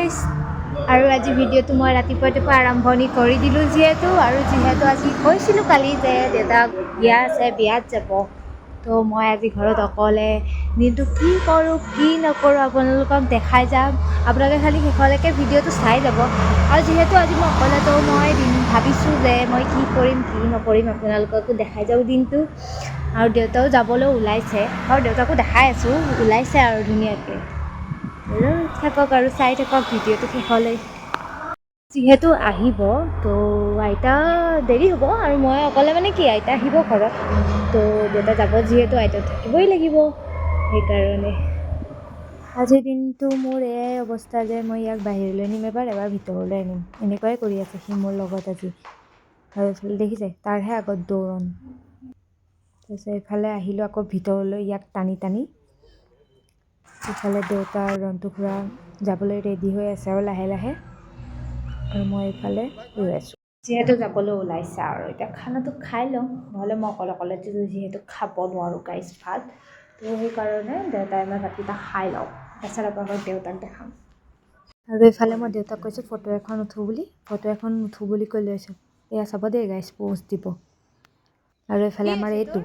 Guys আৰু আজি ভিডিঅ'টো মই ৰাতিপুৱা আৰম্ভণি কৰি দিলোঁ যিহেতু আজি কৈছিলোঁ কালি যে দেউতাক বিয়া আছে বিয়াত যাব তো মই আজি ঘৰত অকলে দিনটো কি কৰোঁ কি নকৰোঁ আপোনালোকক দেখাই যাম আপোনালোকে খালি শেষলৈকে ভিডিঅ'টো চাই যাব আৰু যিহেতু আজি মই অকলে তো মই ভাবিছোঁ যে মই কি কৰিম কি নকৰিম আপোনালোককো দেখাই যাওঁ দিনটো আৰু দেউতাও যাবলৈ ওলাইছে আৰু দেউতাকো দেখাই আছোঁ ওলাইছে আৰু ধুনীয়াকৈ থাকক আৰু চাই থাকক ভিডিঅ'টো শেষলৈ যিহেতু আহিব তো আইতা দেৰি হ'ব আৰু মই অকলে মানে কি আইতা আহিব ঘৰত তো দেউতা যাব যিহেতু আইতা থাকিবই লাগিব সেইকাৰণে আজিৰ দিনটো মোৰ এয়াই অৱস্থা যে মই ইয়াক বাহিৰলৈ নিম এবাৰ ভিতৰলৈ আনিম এনেকুৱাই কৰি আছে সি মোৰ লগত আজি আৰু এইফালে দেখিছে তাৰহে আগত দৌৰণ তাৰপিছত এইফালে আহিলোঁ আকৌ ভিতৰলৈ ইয়াক টানি টানি ইফালে দেউতা আৰু ৰন্তু খুৰা যাবলৈ ৰেডি হৈ আছে আৰু লাহে লাহে আৰু মই এইফালে ৰৈ আছোঁ যিহেতু যাবলৈ ওলাইছে আৰু এতিয়া খানাটো খাই লওঁ নহ'লে মই অকলে যিহেতু খাব নোৱাৰোঁ গাইজ ভাত তো সেইকাৰণে দেউতাই মই ভাতকেইটা খাই লওঁ তাৰপিছত আপোনালোকক দেউতাক দেখাম আৰু এইফালে মই দেউতাক কৈছোঁ ফটো এখন উঠো বুলি কৈ লৈছোঁ এয়া চাব দেই গাইজ প'ষ্ট দিব আৰু এইফালে আমাৰ এইটো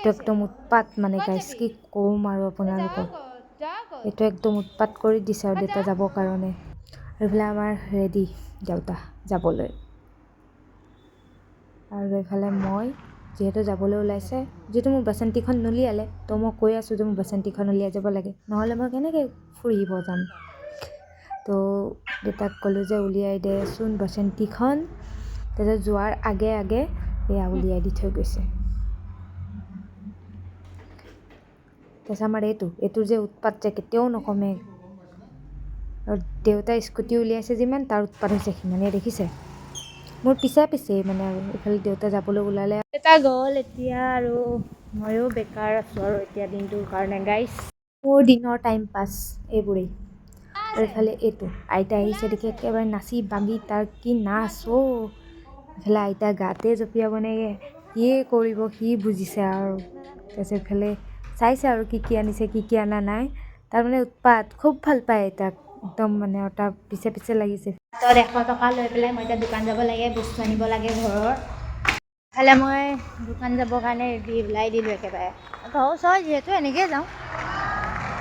একদম উৎপাত মানে গাইজ কি ক'ম আৰু আপোনালোকক এইটো একদম উৎপাত কৰি দিছে আৰু দেউতা যাবৰ কাৰণে আৰু এইফালে আমাৰ ৰেডি দেউতা যাবলৈ আৰু এইফালে মই যিহেতু যাবলৈ ওলাইছে যিহেতু মোৰ বাচন্তিখন নুলিয়ালে তো মই কৈ আছোঁ যে মোৰ বাচন্তিখন উলিয়াই যাব লাগে নহ'লে মই কেনেকৈ ফুৰিব যাম তো দেউতাক ক'লোঁ যে উলিয়াই দেচোন বাচন্তিখন তাৰপিছত যোৱাৰ আগে আগে এয়া উলিয়াই দি থৈ গৈছে তাৰপিছত আমাৰ এইটোৰ যে উৎপাত যে কেতিয়াও নকমে আৰু দেউতাই স্কুটি উলিয়াইছে যিমান তাৰ উৎপাত হৈছে সিমানেই দেখিছে মোৰ পিছেই মানে আৰু এইফালে দেউতা যাবলৈ ওলালে দেউতা গ'ল এতিয়া আৰু ময়ো বেকাৰ আছোঁ আৰু এতিয়া দিনটোৰ কাৰণে গাইজ মোৰ দিনৰ টাইম পাছ এইবোৰেই আৰু এইফালে আইতা আহিছে দেখি একেবাৰে নাচি বাগি তাৰ কি নাচ এইফালে আইতা গাতে জঁপিয়াব নে কিয়ে কৰিব সি বুজিছে আৰু তাৰপিছত এইফালে চাইছে আৰু কি আনিছে কি অনা নাই তাৰমানে উৎপাত খুব ভাল পায় আইতাক একদম মানে আৰু তাৰ পিছে লাগিছে তো 100 টকা লৈ পেলাই মই এতিয়া দোকান যাব লাগে বস্তু আনিব লাগে ঘৰৰ ইফালে মই দোকান যাবৰ কাৰণে ওলাই দিলোঁ একেবাৰে ঘৰৰ ওচৰত যিহেতু এনেকৈয়ে যাওঁ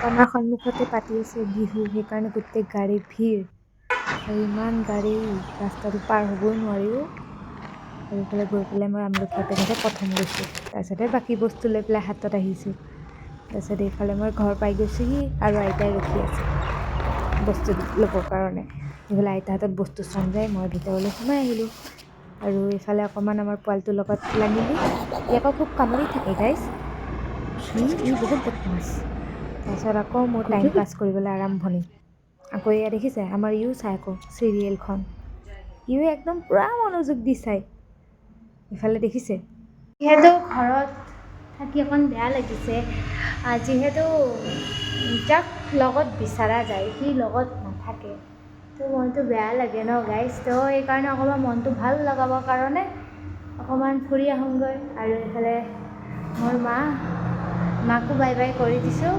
আমাৰ সন্মুখতে পাতি আছে বিহু সেইকাৰণে গোটেই গাড়ী ভিৰ আৰু ইমান গাড়ী ৰাস্তাটো পাৰ হ'বই নোৱাৰিও আৰু এইফালে গৈ পেলাই মই আমলখি তেনেকৈ প্ৰথম গৈছোঁ তাৰপিছতে বাকী বস্তু লৈ পেলাই হাতত আহিছোঁ তাৰপিছত এইফালে মই ঘৰ পাই গৈছোঁহি আৰু আইতাই ৰখি আছে বস্তু ল'বৰ কাৰণে এইফালে আইতাৰ হাতত বস্তু চন যায় মই ভিতৰলৈ সোমাই আহিলোঁ আৰু এইফালে অকণমান আমাৰ পোৱালিটোৰ লগত লাগিলোঁ ই আকৌ খুব কামুৰি থাকে গাইজ ই বহুত বদমাছ তাৰপিছত আকৌ মোৰ টাইম পাছ কৰিবলৈ আৰম্ভণি আকৌ এয়া দেখিছে আমাৰ ইও চাই আকৌ চিৰিয়েলখন ইও একদম পূৰা মনোযোগ দি চাই ইফালে দেখিছে যিহেতু ঘৰত থাকি অকণ বেয়া লাগিছে যিহেতু যাক লগত বিচৰা যায় সি লগত নাথাকে তো মনটো বেয়া লাগে ন গাইজ তো সেইকাৰণে অকণমান মনটো ভাল লগাবৰ কাৰণে অকণমান ফুৰি আহোঁগৈ আৰু এইফালে মোৰ মাকো বাই বাই কৰি দিছোঁ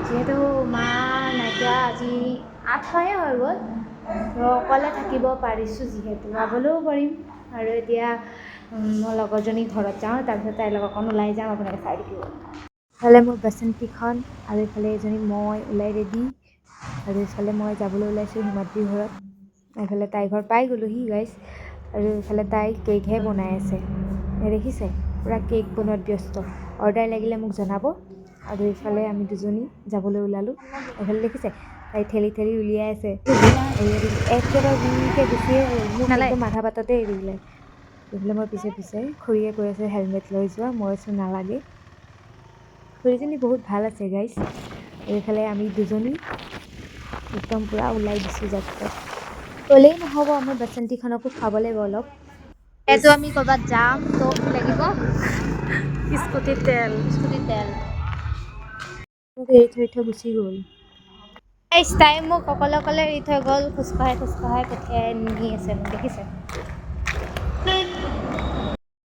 যিহেতু মা নাইকিয়া আজি 8 মাহে হৈ গ'ল তো অকলে থাকিব পাৰিছোঁ যিহেতু যাবলৈও পাৰিম আৰু এতিয়া মই লগৰজনী ঘৰত যাওঁ তাৰপিছত তাইৰ লগত অকণ ওলাই যাম আপোনালোকে চাই থাকিব ইফালে মোৰ বাচন্তিখন আৰু এইফালে এজনী মই ওলাই ৰেডি আৰু এইফালে মই যাবলৈ ওলাইছোঁ হিমাদ্ৰীৰ ঘৰত এইফালে তাইৰ ঘৰ পাই গ'লোহি গাইজ আৰু এইফালে তাই কেকহে বনাই আছে দেখিছে পূৰা কেক বনোৱাত ব্যস্ত অৰ্ডাৰ লাগিলে মোক জনাব আৰু এইফালে আমি দুজনী যাবলৈ ওলালোঁ এইফালে দেখিছে তাই ঠেলি উলিয়াই আছে একেবাৰে গুৰিকৈ গুচিয়ে মোক একদম আধা বাটতে এৰি দিলে এইফালে মই পিছে খুৰীয়ে কৈ আছে হেলমেট লৈ যোৱা মই কৈছোঁ নালাগে খুৰীজনী বহুত ভাল আছে গাইজ আৰু এইফালে আমি দুজনী একদম পূৰা ওলাই দিছোঁ যাত্ৰাত ক'লেই নহ'ব আমাৰ বাচন্তিখনকো খুৱাব লাগিব অলপ এইটো আমি ক'ৰবাত যাম তো কি লাগিব স্কুটিৰ তেল মোক এৰি থৈ গুচি গ'ল তাই মোক অকলে এৰি থৈ গ'ল খোজকঢ়াই পঠিয়াই নি আছে মোক দেখিছে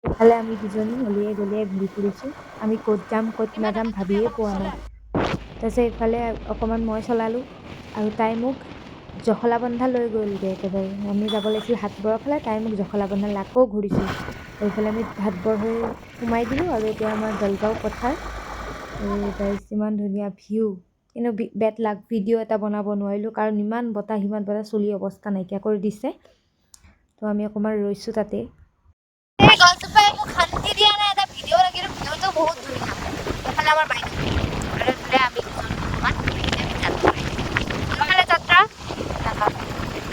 ইফালে আমি দুজনী গলিয়াই ঘূৰি ফুৰিছোঁ আমি ক'ত যাম ক'ত নাযাম ভাবিয়ে পোৱা নাই তাৰপিছত এইফালে অকণমান মই চলালোঁ আৰু তাই মোক জখলাবন্ধা লৈ গ'লগৈ একেবাৰে। আমি যাব লাগিছিল হাটবৰৰ ফালে, তাই মোক জখলাবন্ধালৈ আকৌ ঘূৰিছোঁ। এইফালে আমি হাটবৰ হৈ সোমাই দিলোঁ আৰু এতিয়া আমাৰ জলগাঁও পথাৰ। গাইছ ইমান ধুনীয়া ভিউ, কিন্তু বেড লাগ ভিডিঅ' এটা বনাব নোৱাৰিলোঁ কাৰণ ইমান বতাহ চলি অৱস্থা নাইকিয়া কৰি দিছে। তো আমি অকণমান ৰৈছোঁ তাতে। এই গছজোপাই মোক শান্তি দিয়া নাই, এটা ভিডিঅ' লাগিলে ভিডিঅ'টো বহুত ধুনীয়া। এইফালে আমাৰ বাইদেউ আৰু এইফালে আমি অকণমান যাত্ৰা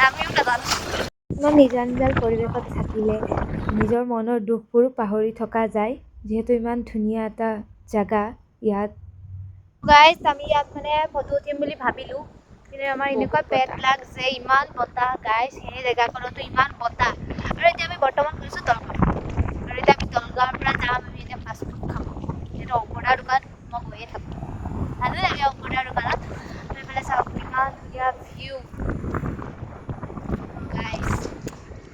আমিও নাজানো। ইমান নিজান পৰিৱেশত থাকিলে নিজৰ মনৰ দুখবোৰো পাহৰি থকা যায়, যিহেতু ইমান ধুনীয়া এটা জেগা ইয়াত। গাইজ আমি ইয়াত মানে ফটো উঠিম বুলি ভাবিলোঁ, কিন্তু আমাৰ এনেকুৱা বেড লাগ যে ইমান বতাহ গাইজ, সেই জেগাখনতো ইমান বতাহ। আৰু এতিয়া আমি বৰ্তমান গৈছোঁ দলগাঁও, আৰু এতিয়া আমি দলগাঁৱৰ পৰা যাম আমি এতিয়া ফাষ্টফুড খাব। যিহেতু অংকুৰদাৰ দোকান মই গৈয়ে থাকোঁ, ভালো লাগে অংকুৰদাৰ দোকানত। এইফালে চাওক ইমান ধুনীয়া ভিউ গাইজ,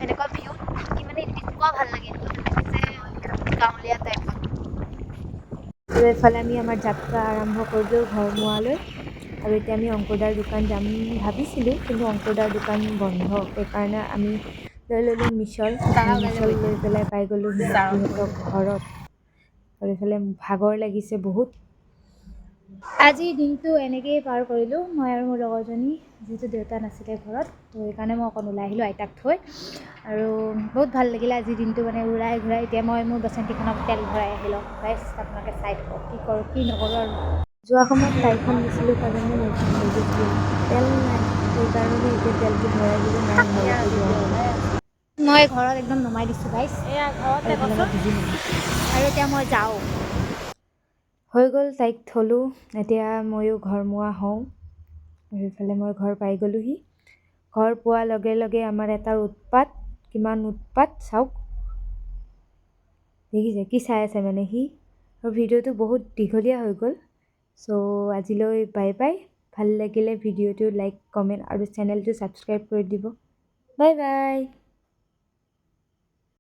এনেকুৱা ভিউ থাকি মানে এনেকুৱা ভাল লাগে, গাঁৱলীয়া টাইপত। আৰু এইফালে আমি আমাৰ যাত্ৰা আৰম্ভ কৰিলোঁ ঘৰমুৱালৈ। আৰু এতিয়া আমি অংকুৰদাৰ দোকান যাম ভাবিছিলোঁ, কিন্তু অংকুৰদাৰ দোকান বন্ধ, সেইকাৰণে আমি লৈ ল'লোঁ মিছল লৈ পেলাই পাই গ'লোঁ সিহঁতক ঘৰত। আৰু এইফালে ভাগৰ লাগিছে বহুত। আজিৰ দিনটো এনেকৈয়ে পাৰ কৰিলোঁ মই আৰু মোৰ লগৰজনী, যিহেতু দেউতা নাছিলে ঘৰত, তো সেইকাৰণে মই অকণ ওলাই আহিলোঁ আইতাক থৈ। আৰু বহুত ভাল লাগিলে আজিৰ দিনটো মানে উৰাই ঘূৰাই। এতিয়া মই মোৰ বাচন্তিখনত তেল ভৰাই আহি লওঁ গাইছ, আপোনালোকে চাই থাকক কি কৰোঁ কি নকৰোঁ। আৰু যোৱা সময়ত গাড়ীখন নিছিলোঁ কাৰণে মোৰ লৈ গৈছিলোঁ, তেল নাই, সেইকাৰণে এতিয়া তেলটো ভৰাই দিলোঁ। মই ঘৰত একদম নমাই দিছোঁ গাইছ, আৰু এতিয়া মই যাওঁ। হৈ গ'ল, তাইক থলোঁ, এতিয়া ময়ো ঘৰমুৱা হওঁ। আৰু ইফালে মই ঘৰ পাই গ'লোহি। ঘৰ পোৱাৰ লগে লগে আমাৰ এটা উৎপাত, কিমান উৎপাত চাওক, দেখিছে কি চাই আছে মানে সি। আৰু ভিডিঅ'টো বহুত দীঘলীয়া হৈ গ'ল। চ' আজিলৈ বাই বাই। ভাল লাগিলে ভিডিঅ'টো লাইক কমেণ্ট আৰু চেনেলটো ছাবস্ক্ৰাইব কৰি দিব। Bye bye.